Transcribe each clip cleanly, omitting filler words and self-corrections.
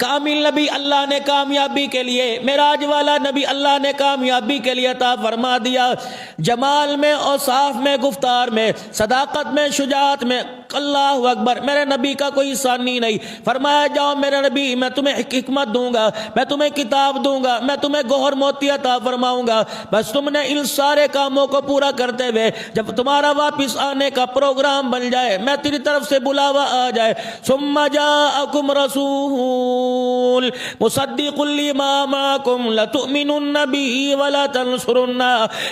کامل نبی اللہ نے کامیابی کے لیے، معراج والا نبی اللہ نے کامیابی کے لیے عطا فرما دیا، جمال میں، اوصاف میں، گفتار میں، صداقت میں، شجاعت میں۔ اللہ اکبر، میرے نبی کا کوئی ثانی نہیں۔ فرمایا جاؤ میرے نبی، میں تمہیں حکمت دوں گا، میں تمہیں کتاب دوں گا، میں تمہیں گوہر موتی عطا فرماؤں گا، بس تم نے ان سارے کاموں کو پورا کرتے ہوئے جب تمہارا واپس آنے کا پروگرام بن جائے، میں تیری طرف سے بلاوا آ جائے، ثم جاءکم رسول مصدق لما معکم لتؤمنن به ولتنصرن،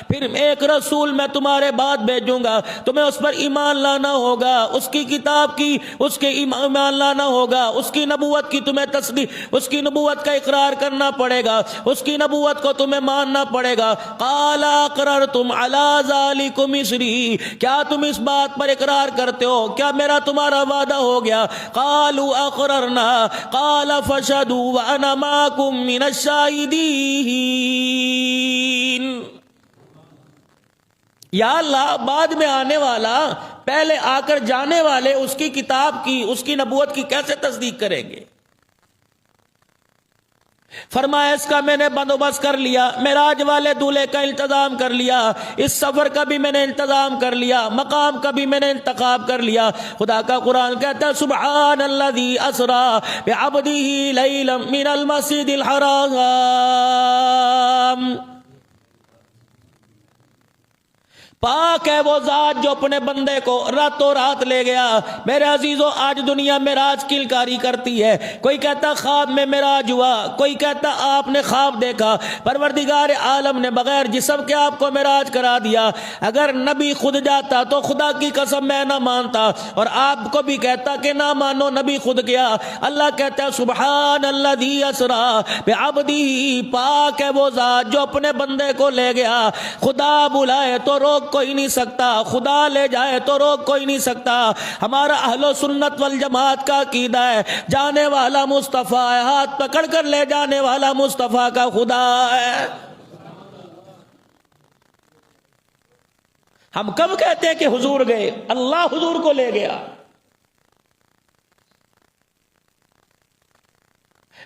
پھر ایک رسول میں تمہارے بعد بھیجوں گا، تمہیں اس پر ایمان لانا ہوگا، اس کی کتاب کی، اس کے ایمان لانا ہوگا، اس کی نبوت کی تمہیں تصدیق، اس کی نبوت کا اقرار کرنا پڑے گا، اس کی نبوت کو تمہیں ماننا پڑے گا۔ قال اقررتم علی ذلکم اسری، کیا تم اس بات پر اقرار کرتے ہو؟ کیا میرا تمہارا وعدہ ہو گیا؟ قالوا اقررنا، قال فاشهدوا وانا معكم من الشاہدین۔ یا اللہ، بعد میں آنے والا پہلے آ کر جانے والے اس کی کتاب کی، اس کی نبوت کی کیسے تصدیق کریں گے؟ فرمایا اس کا میں نے بندوبست کر لیا، معراج والے دولے کا انتظام کر لیا، اس سفر کا بھی میں نے انتظام کر لیا، مقام کا بھی میں نے انتخاب کر لیا۔ خدا کا قرآن کہتا ہے سبحان الذی اسری بعبدہ لیلا من المسجد الحرام، پاک ہے وہ ذات جو اپنے بندے کو راتوں رات لے گیا۔ میرے عزیزوں، آج دنیا معراج کی انکاری کرتی ہے، کوئی کہتا خواب میں معراج ہوا، کوئی کہتا آپ نے خواب دیکھا، پروردگار عالم نے بغیر جسم کے آپ کو معراج کرا دیا۔ اگر نبی خود جاتا تو خدا کی قسم میں نہ مانتا، اور آپ کو بھی کہتا کہ نہ مانو، نبی خود گیا۔ اللہ کہتا ہے سبحان الذی اسری بعبدہ، پاک ہے وہ ذات جو اپنے بندے کو لے گیا۔ خدا بلائے تو روک کوئی نہیں سکتا، خدا لے جائے تو روک کوئی نہیں سکتا۔ ہمارا اہل و سنت والجماعت کا عقیدہ ہے جانے والا مصطفیٰ ہے، ہاتھ پکڑ کر لے جانے والا مصطفیٰ کا خدا ہے۔ ہم کب کہتے ہیں کہ حضور گئے؟ اللہ حضور کو لے گیا۔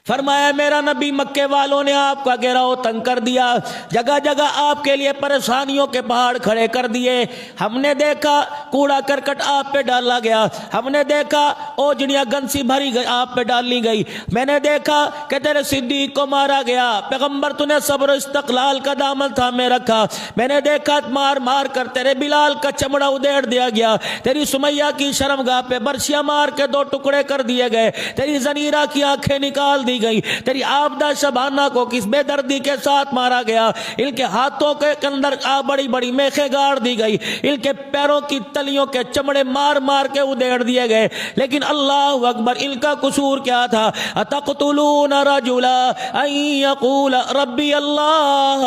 فرمایا میرا نبی، مکے والوں نے آپ کا گھیراؤ تنگ کر دیا، جگہ جگہ آپ کے لیے پریشانیوں کے پہاڑ کھڑے کر دیے۔ ہم نے دیکھا کوڑا کرکٹ آپ پہ ڈالا گیا، ہم نے دیکھا اوجڑیاں گنسی بھری گئی آپ پہ ڈالی گئی، میں نے دیکھا کہ تیرے صدیق کو مارا گیا، پیغمبر تو نے صبر و استقلال کا دامن تھامے رکھا، میں نے دیکھا مار مار کر تیرے بلال کا چمڑا ادھیڑ دیا گیا، تیری سمیہ کی شرمگاہ پہ برچیاں مار کے 2 ٹکڑے کر دیے گئے، تیری زنیرہ کی آنکھیں نکال دی گئی، تیری آبدہ شبانہ کو کس بے دردی کے ساتھ مارا گیا، ان کے ہاتھوں کے اندر بڑی بڑی میخیں گاڑ دی گئی، ان کے پیروں کی تلیوں کے چمڑے مار مار کے ادھیڑ دیے گئے۔ لیکن اللہ اکبر، ان کا قصور کیا تھا؟ اتقتلون رجلا ان یقول ربی اللہ،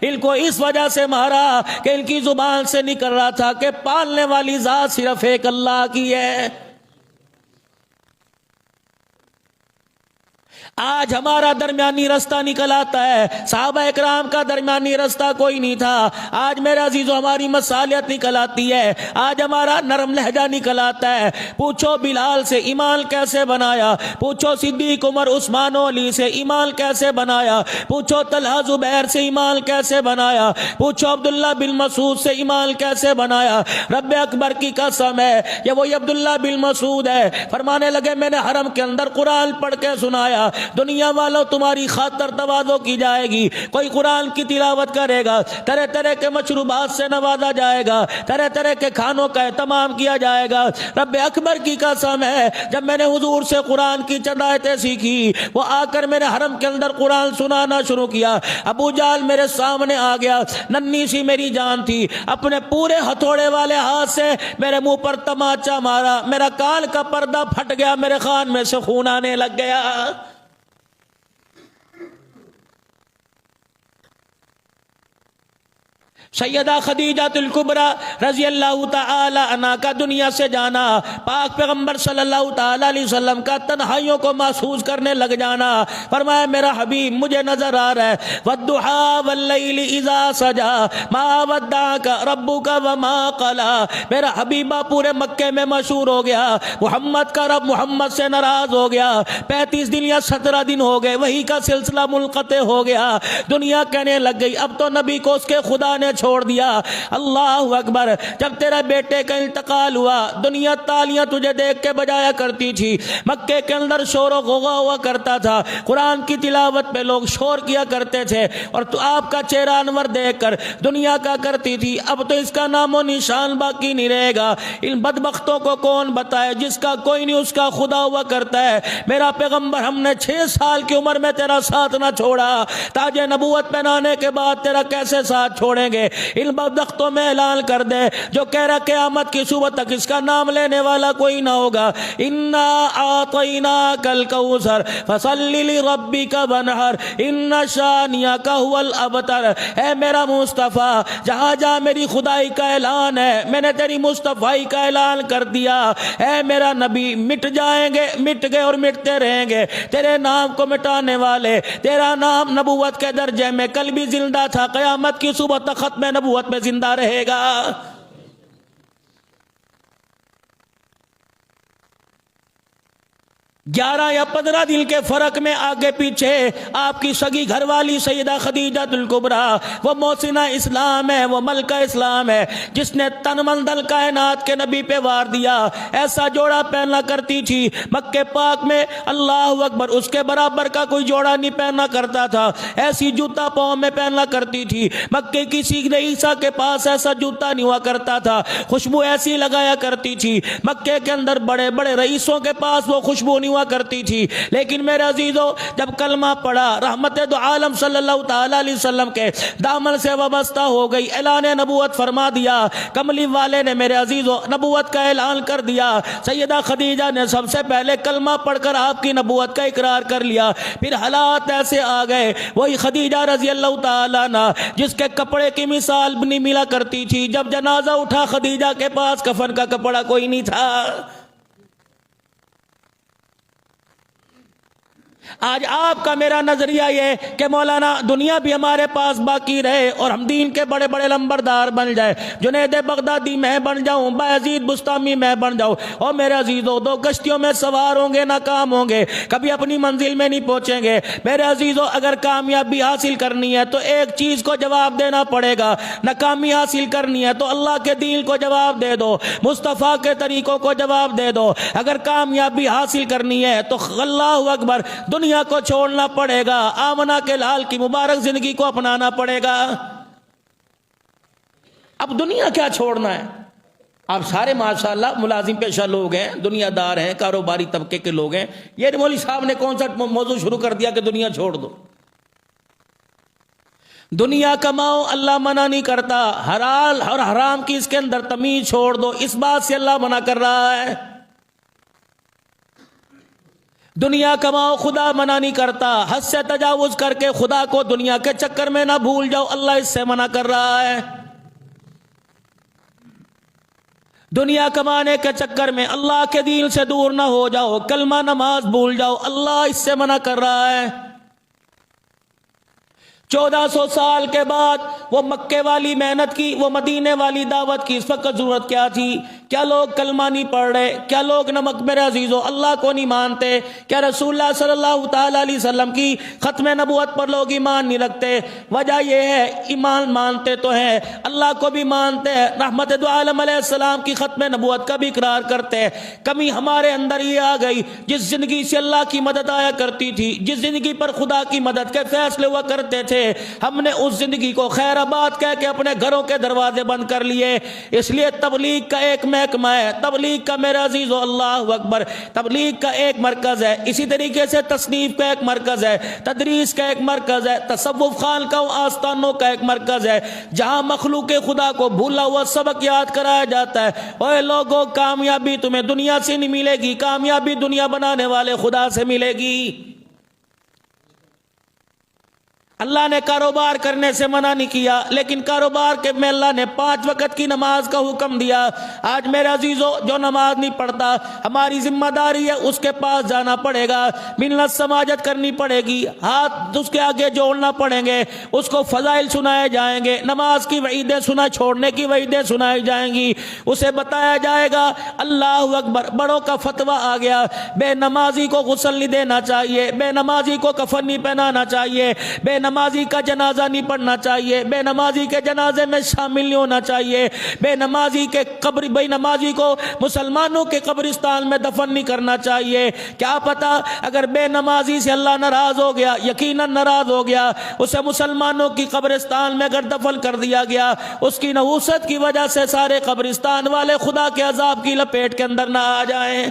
ان کو اس وجہ سے مارا کہ ان کی زبان سے نکل رہا تھا کہ پالنے والی ذات صرف ایک اللہ کی ہے۔ آج ہمارا درمیانی رستہ نکل آتا ہے، صحابہ اکرام کا درمیانی رستہ کوئی نہیں تھا۔ آج میرے عزیزو ہماری مصالحت نکل آتی ہے، آج ہمارا نرم لہجہ نکل آتا ہے۔ پوچھو بلال سے ایمان کیسے بنایا، پوچھو صدیق عمر عثمان و علی سے ایمان کیسے بنایا، پوچھو طلحہ زبیر سے ایمان کیسے بنایا، پوچھو عبداللہ بن مسعود سے ایمان کیسے بنایا۔ رب اکبر کی قسم ہے یہ وہی عبداللہ بن مسعود ہے، فرمانے لگے میں نے حرم کے اندر قرآن پڑھ کے سنایا، دنیا والوں تمہاری خاطر تواضع کی جائے گی، کوئی قرآن کی تلاوت کرے گا، طرح طرح کے مشروبات سے نوازا جائے گا، طرح طرح کے کھانوں کا اہتمام کیا جائے گا۔ رب اکبر کی قسم ہے جب میں نے حضور سے قرآن کی چند آیتیں سیکھی، وہ آ کر میرے حرم کے اندر قرآن سنانا شروع کیا، ابو جہل میرے سامنے آ گیا، ننھی سی میری جان تھی، اپنے پورے ہتھوڑے والے ہاتھ سے میرے منہ پر تماچا مارا، میرا کان کا پردہ پھٹ گیا، میرے کان میں سے خون آنے لگ گیا۔ سیدہ خدیجہ الکبریٰ رضی اللہ تعالی عنہا کا دنیا سے جانا، پاک پیغمبر صلی اللہ تعالی علیہ وسلم کا تنہائیوں کو محسوس کرنے لگ جانا، فرمایا میرا حبیب مجھے نظر آ رہا ہے وَالضُّحَىٰ وَاللَّيْلِ إِذَا سَجَىٰ مَا وَدَّعَكَ رَبُّكَ وَمَا قَلَىٰ۔ میرا حبیبہ پورے مکے میں مشہور ہو گیا، محمد کا رب محمد سے ناراض ہو گیا، 35 دن یا 17 دن ہو گئے، وہی کا سلسلہ منقطع ہو گیا، دنیا کہنے لگ گئی اب تو نبی کو اس کے خدا نے چھوڑ دیا۔ اللہ اکبر، جب تیرے بیٹے کا انتقال ہوا دنیا تالیاں تجھے دیکھ کے بجایا کرتی تھی، مکے کے اندر شور و غوغا ہوا کرتا تھا، قرآن کی تلاوت پہ لوگ شور کیا کرتے تھے، اور تو آپ کا چہرہ انور دیکھ کر دنیا کا کرتی تھی اب تو اس کا نام و نشان باقی نہیں رہے گا۔ ان بدبختوں کو کون بتائے جس کا کوئی نہیں اس کا خدا ہوا کرتا ہے۔ میرا پیغمبر ہم نے 6 سال کی عمر میں تیرا ساتھ نہ چھوڑا، تاج نبوت پہنانے کے بعد تیرا کیسے ساتھ چھوڑیں گے؟ ان بدبختوں میں اعلان کر دے جو کہہ رہا قیامت کی صبح تک اس کا نام لینے والا کوئی نہ ہوگا، انا اعطیناک الکوثر فصلی لربک وانحر ان شانئک هو الابتر۔ اے میرا مصطفیٰ، جہاں جہاں میری خدائی کا اعلان ہے میں نے تیری مصطفیٰ کا اعلان کر دیا۔ اے میرا نبی، مٹ جائیں گے، مٹ گئے اور مٹتے رہیں گے تیرے نام کو مٹانے والے، تیرا نام نبوت کے درجے میں کل بھی زندہ تھا، قیامت کی صبح تک ختم نبوت میں زندہ رہے گا۔ 11 یا 15 دن کے فرق میں آگے پیچھے آپ کی سگی گھر والی سیدہ خدیجہ الکبریٰ، وہ محسنہ اسلام ہے، وہ ملکہ اسلام ہے، جس نے تن من دل کائنات کے نبی پہ وار دیا۔ ایسا جوڑا پہنا کرتی تھی مکے پاک میں، اللہ اکبر، اس کے برابر کا کوئی جوڑا نہیں پہنا کرتا تھا، ایسی جوتا پاؤں میں پہنا کرتی تھی، مکے کسی رئیسہ کے پاس ایسا جوتا نہیں ہوا کرتا تھا، خوشبو ایسی لگایا کرتی تھی، مکے کے اندر بڑے بڑے رئیسوں کے پاس وہ خوشبو نہیں کرتی تھی۔ لیکن میرے عزیزوں، جب کلمہ پڑھا، رحمت دو عالم صلی اللہ تعالی علیہ وسلم کے دامن سے وابستہ ہو گئی، اعلان نبوت فرما دیا، کملی والے نے میرے عزیزوں نبوت کا اعلان کر دیا۔ سیدہ خدیجہ نے سب سے پہلے کلمہ پڑھ کر آپ کی نبوت کا اقرار کر لیا۔ پھر حالات ایسے آ گئے، وہی خدیجہ رضی اللہ تعالیٰ عنہ جس کے کپڑے کی مثال نہیں ملا کرتی تھی، جب جنازہ اٹھا خدیجہ کے پاس کفن کا کپڑا کوئی نہیں تھا۔ آج آپ کا میرا نظریہ یہ کہ مولانا دنیا بھی ہمارے پاس باقی رہے اور ہم دین کے بڑے بڑے لمبردار بن جائے، جنید بغدادی میں بن جاؤں، بایزید بستامی میں بن جاؤں، اور میرے عزیزوں 2 کشتیوں میں سوار ہوں گے ناکام ہوں گے، کبھی اپنی منزل میں نہیں پہنچیں گے۔ میرے عزیزوں، اگر کامیابی حاصل کرنی ہے تو ایک چیز کو جواب دینا پڑے گا، ناکامی حاصل کرنی ہے تو اللہ کے دین کو جواب دے دو، مصطفیٰ کے طریقوں کو جواب دے دو۔ اگر کامیابی حاصل کرنی ہے تو اللہ اکبر دنیا کو چھوڑنا پڑے گا، آمنہ کے لال کی مبارک زندگی کو اپنانا پڑے گا۔ اب دنیا کیا چھوڑنا ہے؟ آپ سارے ماشاءاللہ ملازم پیشہ لوگ ہیں، دنیا دار ہیں، کاروباری طبقے کے لوگ ہیں، یہ مولوی صاحب نے کون سا موضوع شروع کر دیا کہ دنیا چھوڑ دو؟ دنیا کماؤ، اللہ منع نہیں کرتا، حلال اور حرام کی اس کے اندر تمیز چھوڑ دو، اس بات سے اللہ منع کر رہا ہے۔ دنیا کماؤ، خدا منع نہیں کرتا، حد سے تجاوز کر کے خدا کو دنیا کے چکر میں نہ بھول جاؤ، اللہ اس سے منع کر رہا ہے۔ دنیا کمانے کے چکر میں اللہ کے دین سے دور نہ ہو جاؤ، کلمہ نماز بھول جاؤ، اللہ اس سے منع کر رہا ہے۔ 1400 سال کے بعد وہ مکے والی محنت کی، وہ مدینے والی دعوت کی اس وقت ضرورت کیا تھی؟ کیا لوگ کلمہ نہیں پڑھ رہے؟ کیا لوگ نمک میرے عزیزوں اللہ کو نہیں مانتے؟ کیا رسول اللہ صلی اللہ تعالی علیہ وسلم کی ختم نبوت پر لوگ ایمان نہیں رکھتے؟ وجہ یہ ہے، ایمان مانتے تو ہیں، اللہ کو بھی مانتے ہیں، رحمت دو عالم علیہ السلام کی ختم نبوت کا بھی اقرار کرتے ہیں۔ کمی ہمارے اندر یہ آ گئی، جس زندگی سے اللہ کی مدد آیا کرتی تھی، جس زندگی پر خدا کی مدد کے فیصلے ہوا کرتے تھے، ہم نے اس زندگی کو خیر آباد کہہ کے اپنے گھروں کے دروازے بند کر لیے۔ اس لیے تبلیغ کا ایک محکمہ ہے، تبلیغ کا میرے عزیزو اللہ اکبر، تبلیغ کا ایک مرکز ہے، اسی طریقے سے تصنیف کا ایک مرکز ہے، تدریس کا ایک مرکز ہے، تصوف خانقاہوں آستانوں کا ایک مرکز ہے، جہاں مخلوق خدا کو بھولا ہوا سبق یاد کرایا جاتا ہے۔ اوے لوگوں، کامیابی تمہیں دنیا سے نہیں ملے گی، کامیابی دنیا بنانے والے خدا سے ملے گی۔ اللہ نے کاروبار کرنے سے منع نہیں کیا، لیکن کاروبار کے میں اللہ نے 5 وقت کی نماز کا حکم دیا۔ آج میرے عزیزو، جو نماز نہیں پڑھتا، ہماری ذمہ داری ہے اس کے پاس جانا پڑے گا، منت سماجت کرنی پڑے گی، ہاتھ اس کے آگے جوڑنا پڑیں گے، اس کو فضائل سنائے جائیں گے، نماز کی وعیدیں سنا چھوڑنے کی وعیدیں سنائی جائیں گی، اسے بتایا جائے گا اللہ اکبر۔ بڑوں کا فتویٰ آ گیا، بے نمازی کو غسل نہیں دینا چاہیے، بے نمازی کو کفن نہیں پہنانا چاہیے، بے نمازی کا جنازہ نہیں پڑھنا چاہیے، بے نمازی کے جنازے میں شامل نہیں ہونا چاہیے، بے نمازی کو مسلمانوں کے قبرستان میں دفن نہیں کرنا چاہیے۔ کیا پتا اگر بے نمازی سے اللہ ناراض ہو گیا، یقیناً ناراض ہو گیا، اسے مسلمانوں کی قبرستان میں اگر دفن کر دیا گیا، اس کی نحوست کی وجہ سے سارے قبرستان والے خدا کے عذاب کی لپیٹ کے اندر نہ آ جائیں۔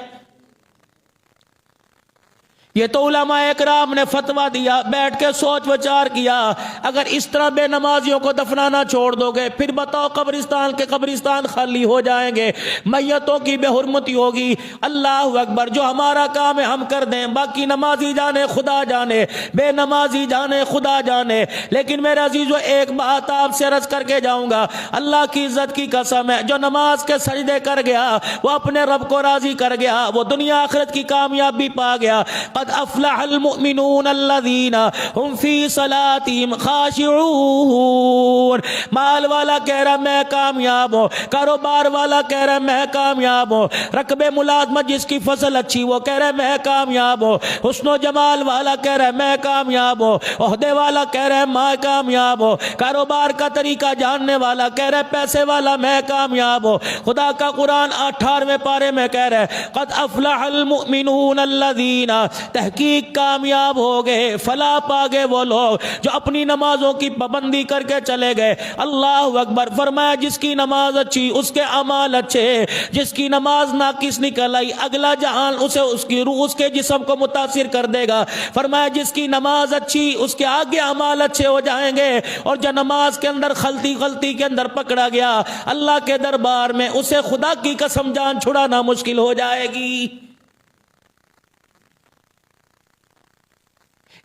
یہ تو علماء اکرام نے فتویٰ دیا، بیٹھ کے سوچ وچار کیا، اگر اس طرح بے نمازیوں کو دفنانا چھوڑ دو گے، پھر بتاؤ قبرستان خالی ہو جائیں گے، میتوں کی بے حرمتی ہوگی۔ اللہ اکبر، جو ہمارا کام ہے ہم کر دیں، باقی نمازی جانے خدا جانے، بے نمازی جانے خدا جانے۔ لیکن میرے عزیزو، ایک بات آپ سے عرض کر کے جاؤں گا، اللہ کی عزت کی قسم ہے، جو نماز کے سجدے کر گیا وہ اپنے رب کو راضی کر گیا، وہ دنیا آخرت کی کامیابی پا گیا۔ قد افلح المؤمنون الذین هم فی صلاتهم خاشعون۔ مال والا کہہ رہا میں کامیاب ہوں، کاروبار والا کہہ رہا میں کامیاب ہوں، رقب ملازمت جس کی فصل اچھی وہ کہہ رہا میں کامیاب ہوں، حسن و جمال والا کہہ رہا میں کامیاب ہوں، عہدے والا کہہ رہا میں کامیاب ہوں، کاروبار کا طریقہ جاننے والا کہہ رہا پیسے والا میں کامیاب ہوں۔ خدا کا قرآن 18ویں پارے میں کہہ رہا ہے قد افلح المؤمنون الذین، تحقیق کامیاب ہو گئے، فلاح پا گئے وہ لوگ جو اپنی نمازوں کی پابندی کر کے چلے گئے۔ اللہ اکبر، فرمایا جس کی نماز اچھی اس کے اعمال اچھے، جس کی نماز ناقص نکل آئی اگلا جہان اسے اس کی روح اس کے جسم کو متاثر کر دے گا۔ فرمایا جس کی نماز اچھی اس کے آگے اعمال اچھے ہو جائیں گے، اور جو نماز کے اندر غلطی کے اندر پکڑا گیا، اللہ کے دربار میں اسے خدا کی قسم جان چھڑانا مشکل ہو جائے گی۔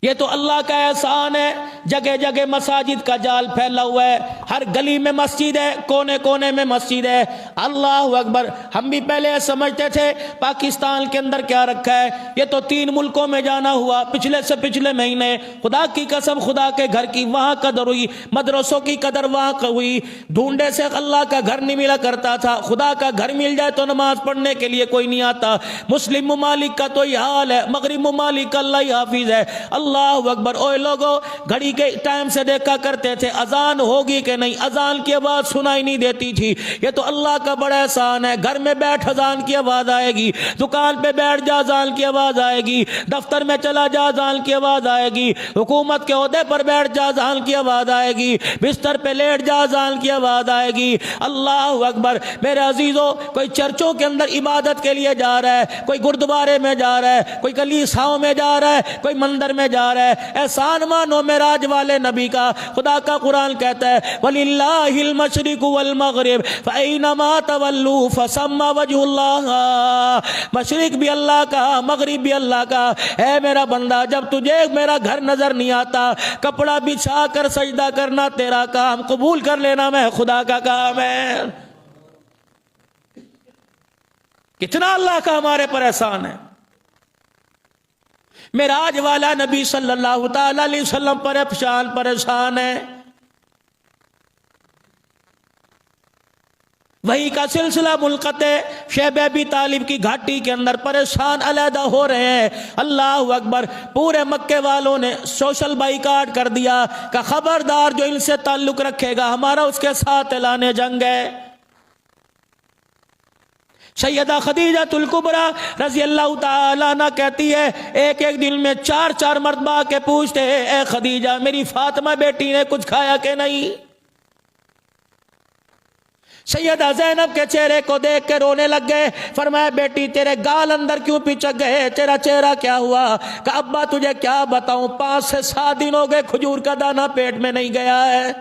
یہ تو اللہ کا احسان ہے، جگہ جگہ مساجد کا جال پھیلا ہوا ہے، ہر گلی میں مسجد ہے، کونے کونے میں مسجد ہے۔ اللہ اکبر، ہم بھی پہلے سمجھتے تھے پاکستان کے اندر کیا رکھا ہے، یہ تو 3 ملکوں میں جانا ہوا پچھلے مہینے، خدا کی قسم خدا کے گھر کی وہاں قدر ہوئی، مدرسوں کی قدر وہاں ہوئی، ڈھونڈے سے اللہ کا گھر نہیں ملا کرتا تھا، خدا کا گھر مل جائے تو نماز پڑھنے کے لیے کوئی نہیں آتا۔ مسلم ممالک کا تو یہ حال ہے، مغرب ممالک کا اللہ ہی حافظ ہے۔ اللہ اکبر، اوے لوگوں، گھڑی کے ٹائم سے دیکھا کرتے تھے اذان ہوگی کہ نہیں، اذان کی آواز سنائی نہیں دیتی تھی۔ یہ تو اللہ کا بڑا احسان ہے، گھر میں بیٹھ اذان کی آواز آئے گی، دکان پہ بیٹھ جا اذان کی آواز آئے گی، دفتر میں چلا جا اذان کی آواز آئے گی، حکومت کے عہدے پر بیٹھ جا اذان کی آواز آئے گی، بستر پہ لیٹ جا اذان کی آواز آئے گی۔ اللہ اکبر، میرے عزیزوں، کوئی چرچوں کے اندر عبادت کے لیے جا رہا ہے، کوئی گردوارے میں جا رہا ہے، کوئی کلیساؤں میں جا رہا ہے، کوئی مندر میں جا رہا ہے، احسان مانو معراج والے نبی کا۔ خدا کا قرآن کہتا ہے وَلِلَّهِ الْمَشْرِقُ وَالْمَغْرِبُ فَأَيْنَمَا تَوَلُّوا فَثَمَّ وَجْهُ اللَّهِ۔ مشرق بھی اللہ کا، مغرب بھی اللہ کا۔ اے میرا بندہ، جب تجھے میرا گھر نظر نہیں آتا، کپڑا بچھا کر سجدہ کرنا تیرا کام، قبول کر لینا میں خدا کا کام ہے۔ کتنا اللہ کا ہمارے پر احسان ہے۔ معراج والا نبی صلی اللہ تعالی علیہ وسلم پر پریشان ہے، وہی کا سلسلہ منقطع، شیب ابی طالب کی گھاٹی کے اندر پریشان علیحدہ ہو رہے ہیں۔ اللہ اکبر، پورے مکے والوں نے سوشل بائیکاٹ کر دیا کہ خبردار جو ان سے تعلق رکھے گا ہمارا اس کے ساتھ اعلان جنگ ہے۔ سیدہ خدیجہ الکبریٰ رضی اللہ تعالیٰ عنہ کہتی ہے ایک دن میں 4 مرتبہ کے پوچھتے ہیں اے خدیجہ میری فاطمہ بیٹی نے کچھ کھایا کہ نہیں۔ سیدہ زینب کے چہرے کو دیکھ کے رونے لگ گئے، فرمایا بیٹی تیرے گال اندر کیوں پچک گئے، تیرا چہرہ کیا ہوا؟ کہ ابا تجھے کیا بتاؤں، 5 سے 7 دن ہو گئے کھجور کا دانہ پیٹ میں نہیں گیا ہے۔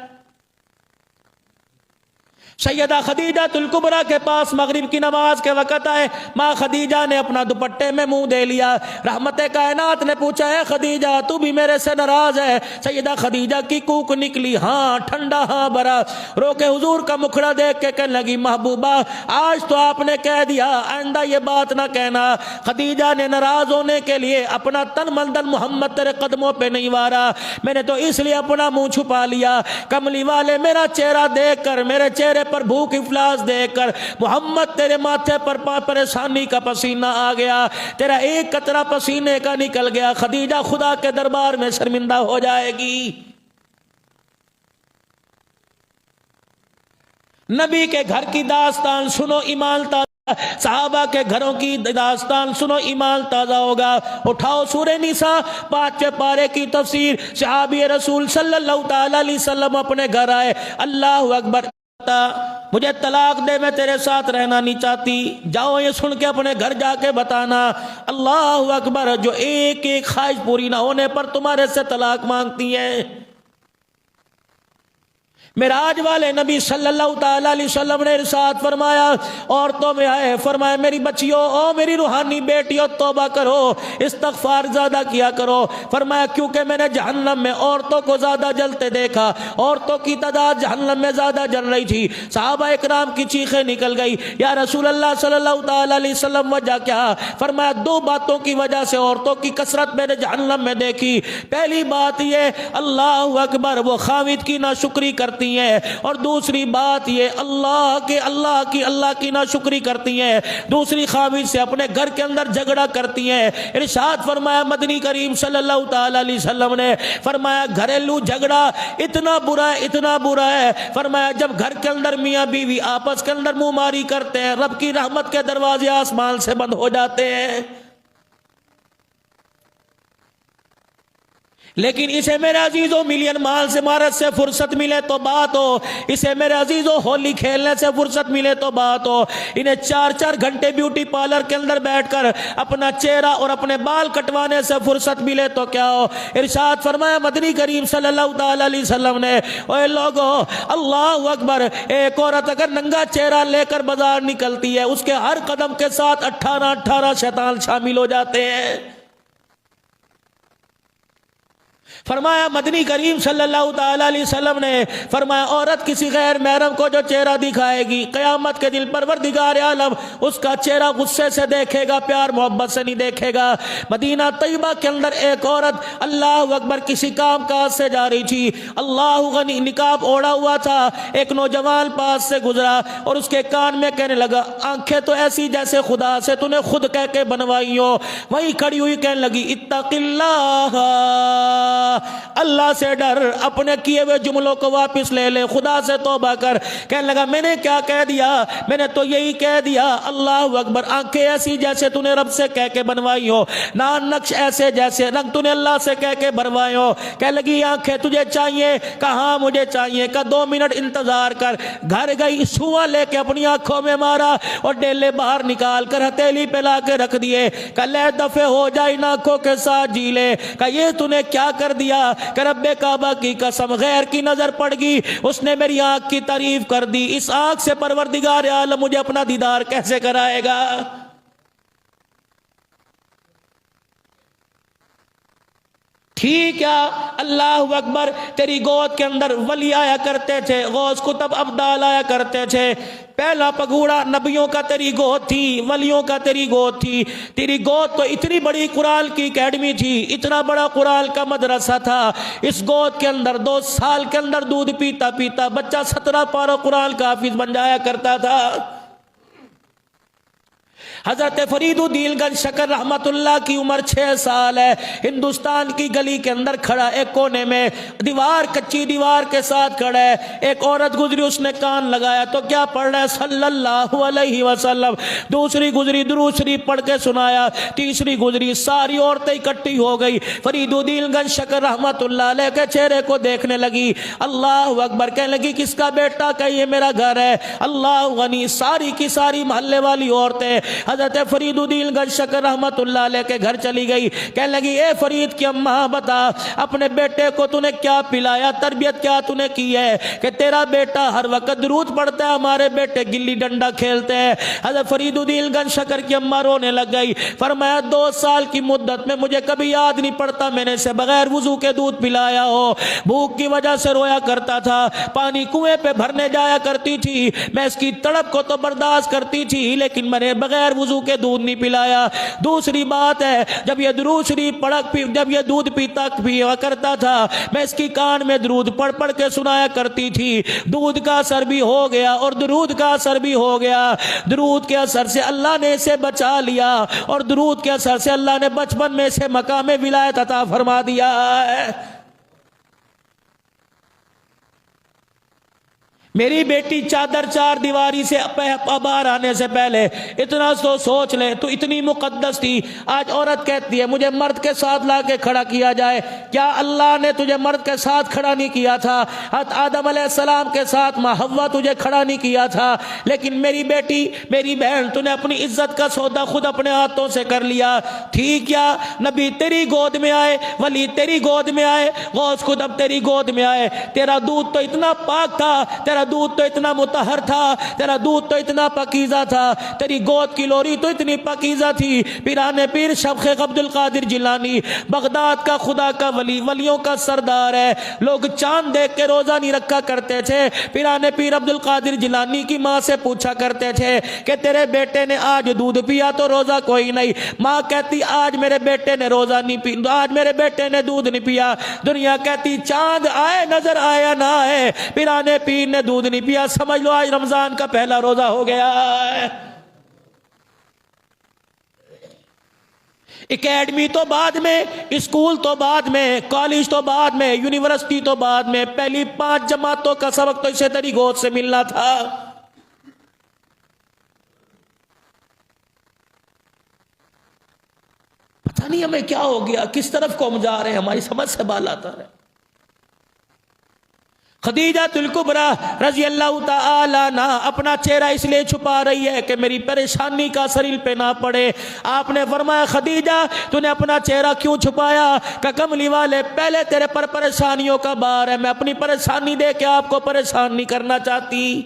سیدہ خدیجہ الکبریٰ کے پاس مغرب کی نماز کے وقت آئے، ماں خدیجہ نے اپنا دوپٹے میں منہ دے لیا۔ رحمت کائنات نے پوچھا اے خدیجہ تو بھی میرے سے ناراض ہے؟ سیدہ خدیجہ کی کوک نکلی، ہاں ٹھنڈا ہاں برا، رو کے حضور کا مکھڑا دیکھ کے کہنے لگی محبوبہ آج تو آپ نے کہہ دیا، آئندہ یہ بات نہ کہنا۔ خدیجہ نے ناراض ہونے کے لیے اپنا تن مندل محمد تیرے قدموں پہ نہیں وارا، میں نے تو اس لیے اپنا منہ چھپا لیا۔ کملی والے میرا چہرہ دیکھ کر، میرے چہرے پر بھوک افلاس دیکھ کر محمد تیرے ماتھے پر پریشانی کا پسینہ آ گیا، تیرا ایک قطرہ پسینے کا نکل گیا، خدیجہ خدا کے دربار میں شرمندہ ہو جائے گی۔ نبی کے گھر کی داستان سنو ایمان تازہ، صحابہ کے گھروں کی داستان سنو ایمان تازہ ہوگا۔ اٹھاؤ سورہ نساء 5 پارے کی تفسیر۔ صحابی رسول صلی اللہ تعالی علیہ وسلم اپنے گھر آئے، اللہ اکبر، مجھے طلاق دے میں تیرے ساتھ رہنا نہیں چاہتی، جاؤ یہ سن کے اپنے گھر جا کے بتانا۔ اللہ اکبر، جو ایک ایک خواہش پوری نہ ہونے پر تمہارے سے طلاق مانگتی ہے۔ معراج والے نبی صلی اللہ تعالی علیہ وسلم نے ارشاد فرمایا، عورتوں میں آئے، فرمایا میری بچیوں، او میری روحانی بیٹیوں، توبہ کرو، استغفار زیادہ کیا کرو۔ فرمایا کیونکہ میں نے جہنم میں عورتوں کو زیادہ جلتے دیکھا، عورتوں کی تعداد جہنم میں زیادہ جل رہی تھی۔ صحابہ اکرام کی چیخیں نکل گئی، یا رسول اللہ صلی اللہ تعالی علیہ وسلم وجہ کیا؟ فرمایا 2 باتوں کی وجہ سے عورتوں کی کثرت میں نے جہنم میں دیکھی۔ پہلی بات یہ، اللہ اکبر، وہ خاوند کی ناشکری کرتی ہیں، اور دوسری بات یہ اللہ کی ناشکری کرتی ہیں، دوسری خاوند سے اپنے گھر کے اندر جھگڑا کرتی ہیں۔ ارشاد فرمایا مدنی کریم صلی اللہ تعالی علیہ وسلم نے، فرمایا گھریلو جھگڑا اتنا برا ہے، اتنا برا ہے، فرمایا جب گھر کے اندر میاں بیوی آپس کے اندر منہ ماری کرتے ہیں، رب کی رحمت کے دروازے آسمان سے بند ہو جاتے ہیں۔ لیکن اسے میرے عزیزوں ملین مال سے مارت سے فرصت ملے تو بات ہو، اسے میرے عزیزوں ہولی کھیلنے سے فرصت ملے تو بات ہو، انہیں 4 گھنٹے بیوٹی پارلر کے اندر بیٹھ کر اپنا چہرہ اور اپنے بال کٹوانے سے فرصت ملے تو کیا ہو۔ ارشاد فرمایا مدنی کریم صلی اللہ تعالی علیہ وسلم نے، اے لوگو اللہ اکبر، ایک عورت اگر ننگا چہرہ لے کر بازار نکلتی ہے، اس کے ہر قدم کے ساتھ 18 شیطان شامل ہو جاتے ہیں۔ فرمایا مدنی کریم صلی اللہ تعالی علیہ وسلم نے، فرمایا عورت کسی غیر محرم کو جو چہرہ دکھائے گی، قیامت کے دن پروردگار عالم اس کا چہرہ غصے سے دیکھے گا، پیار محبت سے نہیں دیکھے گا۔ مدینہ طیبہ کے اندر ایک عورت اللہ اکبر کسی کام کاج سے جا رہی تھی، اللہ غنی نقاب اوڑا ہوا تھا، ایک نوجوان پاس سے گزرا اور اس کے کان میں کہنے لگا، آنکھیں تو ایسی جیسے خدا سے تو نے خود کہہ کے بنوائی ہو۔ وہی کھڑی ہوئی کہنے لگی اتق اللہ، اللہ سے ڈر، اپنے کیے ہوئے جملوں کو واپس لے لے، خدا سے توبہ کر۔ کہنے لگا میں نے کیا کہہ دیا؟ میں نے تو یہی کہہ دیا، اللہ اکبر، آنکھیں ایسی جیسے تو نے رب سے کہہ کے بنوائی ہو، نان نقش ایسے جیسے رنگ تو نے اللہ سے کہہ کے بنوائے ہو۔ کہنے لگی آنکھیں تجھے چاہیے؟ کہاں مجھے چاہیے؟ کہ 2 منٹ انتظار کر۔ گھر گئی، سواں لے کے اپنی آنکھوں میں مارا اور ڈیلے باہر نکال کر ہتھیلی پہ لا کے رکھ دیے۔ کہ لے دفع ہو جائے آنکھوں کے ساتھ جی لے۔ کہ یہ تو نے کیا کر دیا؟ کہ رب کعبہ کی قسم، غیر کی نظر پڑ گئی، اس نے میری آنکھ کی تعریف کر دی، اس آنکھ سے پروردگار عالم مجھے اپنا دیدار کیسے کرائے گا؟ ٹھیک ہے اللہ اکبر، تیری گود کے اندر ولی آیا کرتے تھے، غوث کتب ابدال آیا کرتے تھے، پہلا پگوڑا نبیوں کا تیری گود تھی، ولیوں کا تیری گود تھی، تیری گود تو اتنی بڑی قرآن کی اکیڈمی تھی، اتنا بڑا قرآن کا مدرسہ تھا، اس گود کے اندر 2 سال کے اندر دودھ پیتا پیتا بچہ 17 پارہ قرآن کا حافظ بن جایا کرتا تھا۔ حضرت فرید الدین گنج شکر رحمت اللہ کی عمر 6 سال ہے، ہندوستان کی گلی کے اندر کھڑا، ایک کونے میں دیوار، کچی دیوار کے ساتھ کھڑا ہے، ایک عورت گزری، اس نے کان لگایا تو کیا پڑھ رہا ہے؟ صلی اللہ علیہ وسلم۔ دوسری گزری، درود شریف پڑھ کے سنایا، تیسری گزری، ساری عورتیں اکٹھی ہو گئی، فرید الدین گنج شکر رحمت اللہ علیہ کے چہرے کو دیکھنے لگی، اللہ اکبر، کہنے لگی کس کا بیٹا؟ کہ یہ میرا گھر ہے، اللہ غنی، ساری کی ساری محلے والی عورتیں حضرت فرید الدین گنج شکر رحمت اللہ علیہ کے گھر چلی گئی، کہنے لگی اے فرید کی اماں بتا اپنے بیٹے کو تو نے کیا پلایا، تربیت کیا تو نے کی ہے کہ تیرا بیٹا ہر وقت درود پڑھتا ہے، ہمارے بیٹے گلی ڈنڈا کھیلتے ہیں۔ حضرت فرید الدین گنج شکر کی اماں رونے لگ گئی، فرمایا 2 سال کی مدت میں مجھے کبھی یاد نہیں پڑتا میں نے اسے بغیر وضو کے دودھ پلایا ہو، بھوک کی وجہ سے رویا کرتا تھا، پانی کنویں پہ بھرنے جایا کرتی تھی، میں اس کی تڑپ کو تو برداشت کرتی تھی لیکن میں نے بغیر وضو کے دودھ نہیں پلایا۔ دوسری بات ہے جب یہ درود شریف جب یہ دودھ پیا کرتا تھا میں اس کی کان میں درود پڑھ پڑھ کے سنایا کرتی تھی، دودھ کا اثر بھی ہو گیا اور درود کا اثر بھی ہو گیا، درود کے اثر سے اللہ نے اسے بچا لیا اور درود کے اثر سے اللہ نے بچپن میں اسے مقام ولایت عطا فرما دیا ہے۔ میری بیٹی چادر 4 دیواری سے باہر آنے سے پہلے اتنا تو سوچ لے تو اتنی مقدس تھی، آج عورت کہتی ہے مجھے مرد کے ساتھ لا کے کھڑا کیا جائے، کیا اللہ نے تجھے مرد کے ساتھ کھڑا نہیں کیا تھا؟ حضرت آدم علیہ السلام کے ساتھ ماں حوا تجھے کھڑا نہیں کیا تھا؟ لیکن میری بیٹی میری بہن تو نے اپنی عزت کا سودا خود اپنے ہاتھوں سے کر لیا، ٹھیک کیا؟ نبی تیری گود میں آئے، ولی تیری گود میں آئے، غوث خود اب تیری گود میں آئے، تیرا دودھ تو اتنا پاک تھا، تیرا دودھ تو اتنا مطہر تھا، تیرا دودھ تو اتنا پاکیزہ تھا، تیری گود کی لوری تو اتنی پاکیزہ تھی۔ پیران پیر شیخ عبد القادر جیلانی بغداد کا خدا کا ولی، ولیوں کا سردار ہے، لوگ چاند دیکھ کے روزہ نہیں رکھا کرتے تھے، پیران پیر عبد القادر جیلانی کی ماں سے پوچھا کرتے تھے کہ تیرے بیٹے نے آج دودھ پیا تو روزہ کوئی نہیں، ماں کہتی آج میرے بیٹے نے روزہ نہیں پیا، آج میرے بیٹے نے دودھ نہیں پیا، دنیا کہتی چاند آئے نظر آیا نہ آئے، پیران پیر نے دودھ نہیں پیا، سمجھ لو آج رمضان کا پہلا روزہ ہو گیا ہے۔ اکیڈمی تو بعد میں، اسکول تو بعد میں، کالج تو بعد میں، یونیورسٹی تو بعد میں، پہلی 5 جماعتوں کا سبق تو اسے تیری گود سے ملنا تھا۔ پتہ نہیں ہمیں کیا ہو گیا، کس طرف کو ہم جا رہے ہیں، ہماری سمجھ سے بالا تر ہے۔ خدیجہ الکبریٰ رضی اللہ تعالی عنہ اپنا چہرہ اس لیے چھپا رہی ہے کہ میری پریشانی کا اثر ان پہ نہ پڑے۔ آپ نے فرمایا خدیجہ تو نے اپنا چہرہ کیوں چھپایا؟ کہ کملی والے پہلے تیرے پر پریشانیوں کا بار ہے، میں اپنی پریشانی دے کے آپ کو پریشان نہیں کرنا چاہتی۔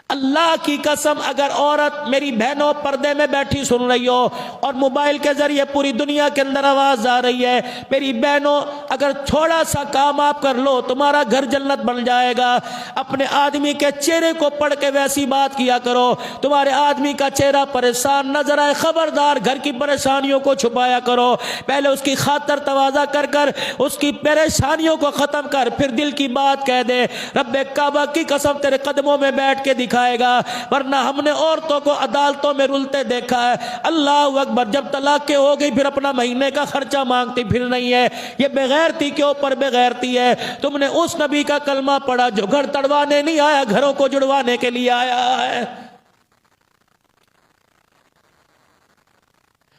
اللہ کی قسم اگر عورت میری بہنوں پردے میں بیٹھی سن رہی ہو اور موبائل کے ذریعے پوری دنیا کے اندر آواز آ رہی ہے، میری بہنوں اگر تھوڑا سا کام آپ کر لو تمہارا گھر جنت بن جائے گا۔ اپنے آدمی کے چہرے کو پڑھ کے ویسی بات کیا کرو، تمہارے آدمی کا چہرہ پریشان نظر آئے خبردار گھر کی پریشانیوں کو چھپایا کرو، پہلے اس کی خاطر تواضع کر کر اس کی پریشانیوں کو ختم کر پھر دل کی بات کہہ دے۔ رب کعبہ کی قسم تیرے قدموں میں بیٹھ کے دکھائے گا، ورنہ ہم نے عورتوں کو عدالتوں میں رلتے دیکھا ہے۔ اللہ اکبر، جب طلاق کے ہو گئی پھر اپنا مہینے کا خرچہ مانگتی پھر نہیں ہے، یہ بغیرتی کے اوپر بغیرتی ہے۔ تم نے اس نبی کا کلمہ پڑھا جو گھر تڑوانے نہیں آیا، گھروں کو جڑوانے کے لیے آیا ہے۔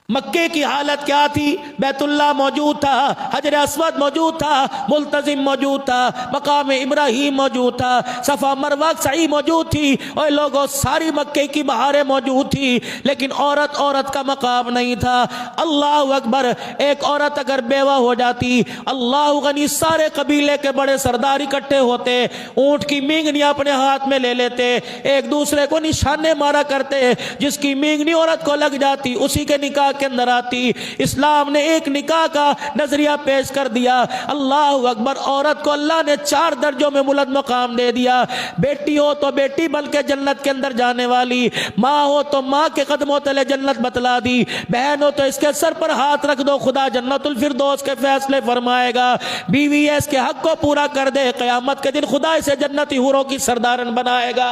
مکے کی حالت کیا تھی؟ بیت اللہ موجود تھا، حجر اسود موجود تھا، ملتزم موجود تھا، مقام ابراہیم موجود تھا، صفا مروہ سعی موجود تھی، اور لوگوں ساری مکے کی بہاریں موجود تھی، لیکن عورت کا مقام نہیں تھا۔ اللہ اکبر، ایک عورت اگر بیوہ ہو جاتی، اللہ غنی سارے قبیلے کے بڑے سردار اکٹھے ہوتے، اونٹ کی مینگنی اپنے ہاتھ میں لے لیتے، ایک دوسرے کو نشانے مارا کرتے، جس کی مینگنی عورت کو لگ جاتی اسی کے نکاح کے اندر آتی۔ اسلام نے ایک نکاح کا نظریہ پیش کر دیا۔ اللہ اکبر، عورت کو اللہ نے 4 درجوں میں بلند مقام دے دیا۔ بیٹی ہو تو بیٹی بلکہ جنت کے اندر جانے والی، ماں ہو تو ماں کے قدموں تلے جنت بتلا دی، بہن ہو تو اس کے سر پر ہاتھ رکھ دو خدا جنت الفردوس کے فیصلے فرمائے گا، بیوی ہے اس کے حق کو پورا کر دے قیامت کے دن خدا اسے جنتی حوروں کی سردارن بنائے گا۔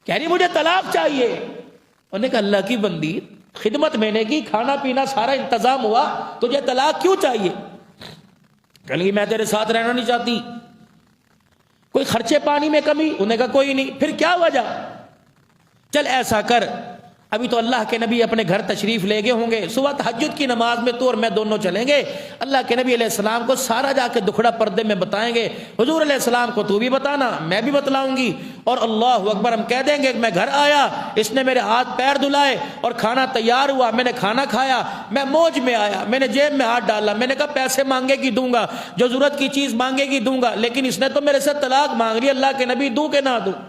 کہہ رہی مجھے طلاق چاہیے، انہوں نے کہا اللہ کی بندی خدمت میں نے کی، کھانا پینا سارا انتظام ہوا، تجھے طلاق کیوں چاہیے؟ کہہ لگی میں تیرے ساتھ رہنا نہیں چاہتی۔ کوئی خرچے پانی میں کمی؟ انہوں نے کہا کوئی نہیں۔ پھر کیا وجہ؟ چل ایسا کر ابھی تو اللہ کے نبی اپنے گھر تشریف لے گئے ہوں گے، صبح تہجد کی نماز میں تو اور میں دونوں چلیں گے، اللہ کے نبی علیہ السلام کو سارا جا کے دکھڑا پردے میں بتائیں گے، حضور علیہ السلام کو تو بھی بتانا، میں بھی بتلاؤں گی، اور اللہ اکبر ہم کہہ دیں گے کہ میں گھر آیا، اس نے میرے ہاتھ پیر دھلائے اور کھانا تیار ہوا، میں نے کھانا کھایا، میں موج میں آیا، میں نے جیب میں ہاتھ ڈالا، میں نے کہا پیسے مانگے گی دوں گا، جو ضرورت کی چیز مانگے گی دوں گا، لیکن اس نے تو میرے سے طلاق مانگ لی، اللہ کے نبی دوں کہ نہ دوں؟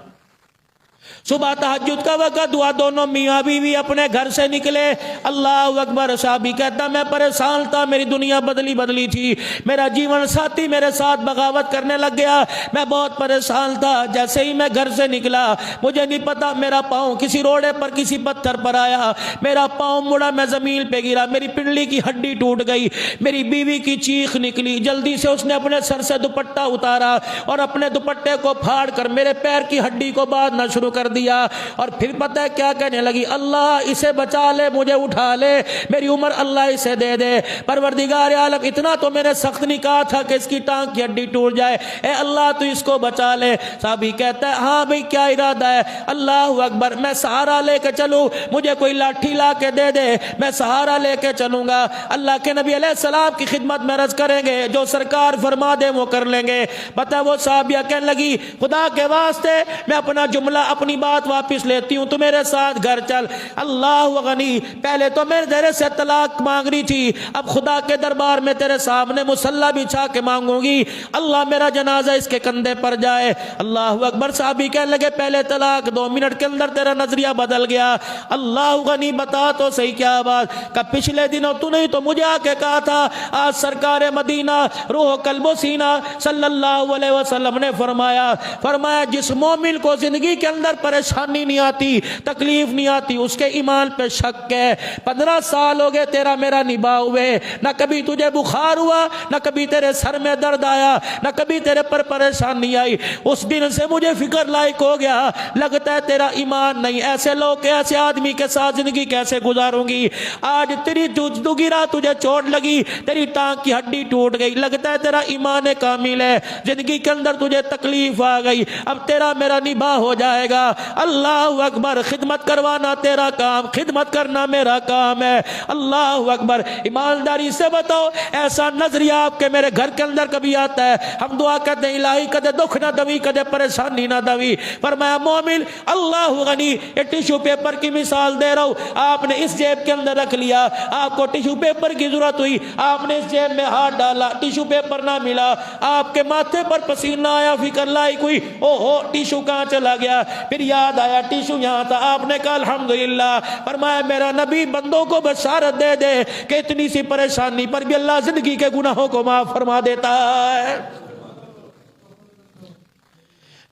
صبح تہجد کا وقت ہوا، دونوں میاں بیوی اپنے گھر سے نکلے، اللہ اکبر، صحابی کہتا میں پریشان تھا، میری دنیا بدلی تھی، میرا جیون ساتھی میرے ساتھ بغاوت کرنے لگ گیا، میں بہت پریشان تھا، جیسے ہی میں گھر سے نکلا مجھے نہیں پتا میرا پاؤں کسی روڑے پر کسی پتھر پر آیا، میرا پاؤں مڑا، میں زمین پہ گرا، میری پنڈلی کی ہڈی ٹوٹ گئی، میری بیوی کی چیخ نکلی، جلدی سے اس نے اپنے سر سے دوپٹہ اتارا اور اپنے دوپٹے کو پھاڑ کر میرے پیر کی ہڈی کو باندھنا شروع کر دیا، اور پھر پتہ ہے کیا کہنے لگی، اللہ اسے بچا لے، مجھے اٹھا لے، میری عمر اللہ اسے دے دے، پروردگار عالم اتنا تو میں نے سخت نہیں کہا تھا کہ اس کی ٹانگ کی ہڈی ٹوٹ جائے، اے اللہ تو اس کو بچا لے۔ صحابی کہتا ہے ہاں بھئی کیا ارادہ ہے؟ اللہ اکبر، میں سہارا لے کے چلوں، مجھے کوئی لاٹھی لا کے دے دے، میں سہارا لے کے چلوں گا، اللہ کے نبی علیہ السلام کی خدمت میں عرض کریں گے، جو سرکار فرما دے وہ کر لیں گے۔ پتہ وہ صحابیہ کہنے لگی خدا کے واسطے میں اپنا جملہ اپنی بات واپس لیتی ہوں، تو میرے ساتھ گھر چل، اللہ غنی، پہلے تو میں تیرے سے طلاق مانگ رہی تھی، اب خدا کے دربار میں تیرے سامنے مصلی بچھا کے مانگوں گی، اللہ میرا جنازہ اس کے کندھے پر جائے۔ اللہ اکبر، صحابی کہنے لگے پہلے طلاق 2 منٹ کے اندر تیرا نظریہ بدل گیا، اللہ غنی بتا تو صحیح کیا بات، کہ پچھلے دنوں تو نہیں تو مجھے آ کے کہا تھا، آج سرکار مدینہ روح قلب و سینہ صلی اللہ علیہ وسلم نے فرمایا جس مومن کو زندگی کے اندر پریشانی نہیں آتی، تکلیف نہیں آتی، اس کے ایمان پہ شک ہے۔ 15 سال ہو گئے تیرا میرا نباہ ہوئے، نہ کبھی تجھے بخار ہوا، نہ کبھی تیرے سر میں درد آیا، نہ کبھی تیرے پر پریشانی آئی، اس دن سے مجھے فکر لائق ہو گیا، لگتا ہے تیرا ایمان نہیں، ایسے لوگ ایسے آدمی کے ساتھ زندگی کیسے گزاروں گی؟ آج تیری تو گرا، تجھے چوٹ لگی، تیری ٹانگ کی ہڈی ٹوٹ گئی، لگتا ہے تیرا ایمان کامل ہے، زندگی کے اندر تجھے تکلیف آ گئی، اب تیرا میرا نباہ ہو جائے گا۔ اللہ اکبر، خدمت کروانا تیرا کام، خدمت کرنا میرا کام ہے۔ اللہ اکبر، ایمانداری سے بتاؤ ایسا نظریہ آپ کے میرے گھر کے اندر کبھی آتا ہے؟ ہم دعا کرتے ہیں الہی کدے دکھ نہ دوی، کدے پریشانی نہ دوی۔ فرمایا مومن اللہ غنی، یہ ٹیشو پیپر کی مثال دے رہا ہوں، آپ نے اس جیب کے اندر رکھ لیا، آپ کو ٹیشو پیپر کی ضرورت ہوئی، آپ نے اس جیب میں ہاتھ ڈالا، ٹیشو پیپر نہ ملا، آپ کے ماتھے پر پسینہ آیا، فکر لائق ہوئی، او ہو ٹیشو کہاں چلا گیا، پھر یاد آیا ٹیشو یہاں تھا، آپ نے کہا الحمدللہ۔ فرمایا میرا نبی بندوں کو بشارت دے دے کہ اتنی سی پریشانی پر بھی اللہ زندگی کے گناہوں کو معاف فرما دیتا ہے۔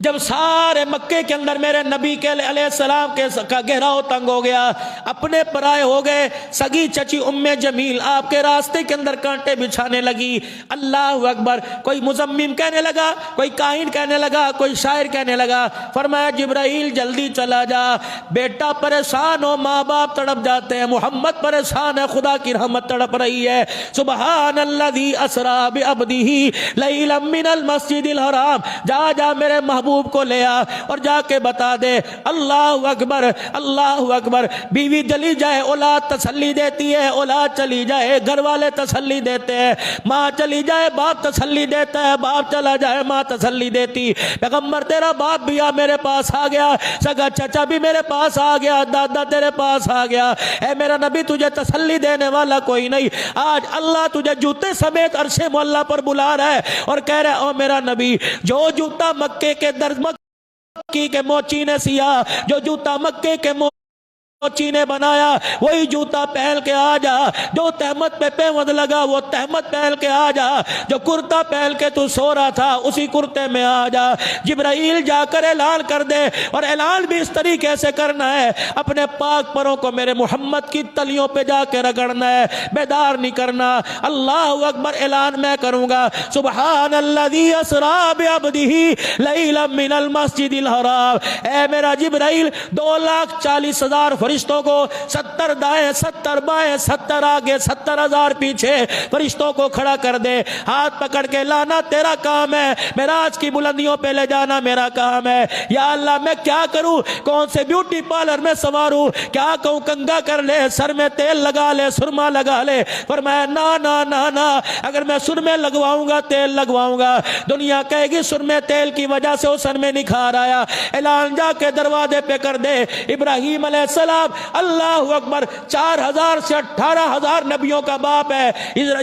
جب سارے مکے کے اندر میرے نبی کے علیہ السلام کا گہراؤ تنگ ہو گیا، اپنے پرائے ہو گئے، سگی چچی ام جمیل آپ کے راستے کے اندر کانٹے بچھانے لگی۔ اللہ اکبر، کوئی مزمم کہنے لگا، کوئی کاہن کہنے لگا، کوئی شاعر کہنے لگا، فرمایا جبرائیل جلدی چلا جا، بیٹا پریشان ہو، ماں باپ تڑپ جاتے ہیں، محمد پریشان ہے، خدا کی رحمت تڑپ رہی ہے۔ سبحان الذی اسری بعبدہ لیلا من المسجد الحرام، جا میرے محبوب کو لے آ اور جا کے بتا دے۔ اللہ اکبر، اللہ اکبر، بیوی چلی جائے اولاد تسلی دیتی ہے، اولاد چلی جائے گھر والے تسلی دیتے ہیں، ماں چلی جائے باپ تسلی دیتا ہے، باپ چلا جائے ماں تسلی دیتی۔ پیغمبر تیرا باپ بھی میرے پاس آ گیا، سگا چچا بھی میرے پاس آ گیا، دادا تیرے پاس آ گیا، اے میرا نبی تجھے تسلی دینے والا کوئی نہیں۔ آج اللہ تجھے جوتے سمیت عرش معلیٰ پر بلا رہا ہے اور کہہ رہا ہے او میرا نبی، جو جوتا مکے کے مکی کے موچی نے سیا، جو جوتا مکے کے موچی نے بنایا وہی جوتا پہن کے آ جا، جو تہمت پہ پیوند لگا وہ تہمت پہن کے آ جا، جو کرتا پہن کے تو سو رہا تھا اسی کرتے میں آ جا۔ جبرائیل جا کر اعلان کر دے، اور اعلان بھی اس طریقے سے کرنا ہے، اپنے پاک پروں کو میرے محمد کی تلیوں پہ جا کے رگڑنا ہے، بیدار نہیں کرنا۔ اللہ اکبر، اعلان میں کروں گا، سبحان الذی اسری بعبدہ لیلا من المسجد الحرام۔ اے میرا جبرائیل 2,40,000 فرشتوں کو 70 دائیں 70 بائیں 70 آگے 70,000 پیچھے فرشتوں کو کھڑا کر دے، ہاتھ پکڑ کے لانا تیرا کام ہے، معراج کی بلندیوں پہ لے جانا میرا کام ہے۔ یا اللہ میں کیا کروں، کون سے بیوٹی پارلر میں سواروں، کیا کہوں، کنگا کر لے، سر میں تیل لگا لے، سرما لگا لے۔ فرمایا نا نا نا نا، اگر میں سرمے لگواؤں گا تیل لگواؤں گا دنیا کہے گی سرمے تیل کی وجہ سے اس سر میں نکھار آیا۔ اعلان جا کے دروازے پہ کر دے، ابراہیم علیہ السلام اللہ اکبر 4,000 سے 18,000 نبیوں کا باپ ہے،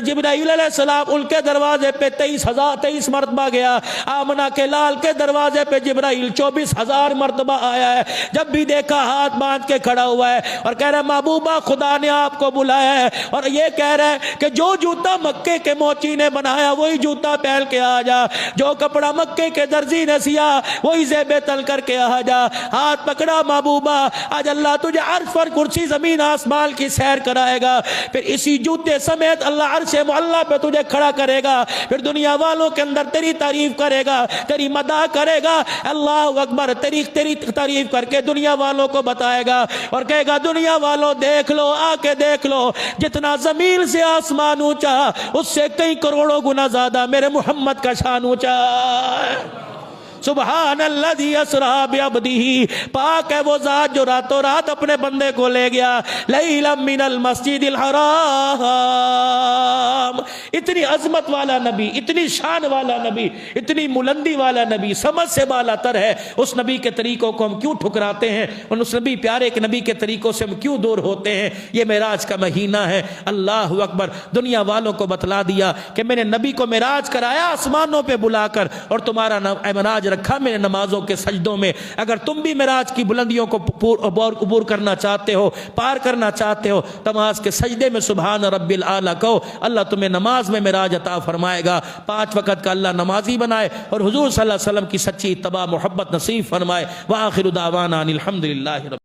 جبرائیل علیہ السلام ان کے دروازے پہ 23 مرتبہ گیا، آمنہ کے لال کے دروازے پہ جبرائیل 24,000 مرتبہ آیا ہے۔ جب بھی دیکھا ہاتھ باندھ کے کھڑا ہوا ہے اور کہہ رہا ہے محبوبہ خدا نے آپ کو بلایا ہے، اور یہ کہہ رہا ہے کہ جو جوتا مکے کے موچی نے بنایا وہی جوتا پہن کے آ جا، جو کپڑا مکے کے درزی نے سیا وہی زیب تل کر کے آ جا۔ ہاتھ پکڑا محبوبہ، آج اللہ تجھے عرش پر کرسی زمین آسمان کی سیر کرائے گا، پھر اسی جوتے سمیت اللہ عرش معلیٰ پہ تجھے کھڑا کرے گا، پھر دنیا والوں کے اندر تیری تعریف کرے گا، تیری مدح کرے گا، اللہ اکبر، تیری تعریف کر کے دنیا والوں کو بتائے گا اور کہے گا دنیا والوں دیکھ لو، آ کے دیکھ لو، جتنا زمین سے آسمان اونچا اس سے کئی کروڑوں گنا زیادہ میرے محمد کا شان اونچا ہے۔ سبحان الذی اسریٰ بعبدہ، پاک ہے وہ ذات جو راتوں رات اپنے بندے کو لے گیا، لیلا من المسجد الحرام۔ اتنی عظمت والا نبی، اتنی شان والا نبی، اتنی بلندی والا نبی، سمجھ سے بالا تر ہے، اس نبی کے طریقوں کو ہم کیوں ٹھکراتے ہیں، اور اس نبی پیارے کے نبی کے طریقوں سے ہم کیوں دور ہوتے ہیں؟ یہ معراج کا مہینہ ہے، اللہ اکبر، دنیا والوں کو بتلا دیا کہ میں نے نبی کو معراج کرایا آسمانوں پہ بلا کر، اور تمہارا معراج رکھا میں نے نمازوں کے سجدوں میں۔ اگر تم بھی معراج کی بلندیوں کو عبور کرنا چاہتے ہو، پار کرنا چاہتے ہو، نماز کے سجدے میں سبحان رب الاعلیٰ کہو، اللہ تمہیں نماز میں معراج عطا فرمائے گا، 5 وقت کا اللہ نمازی بنائے، اور حضور صلی اللہ علیہ وسلم کی سچی اتباع محبت نصیب فرمائے۔ وآخر دعوانا ان الحمد للہ رب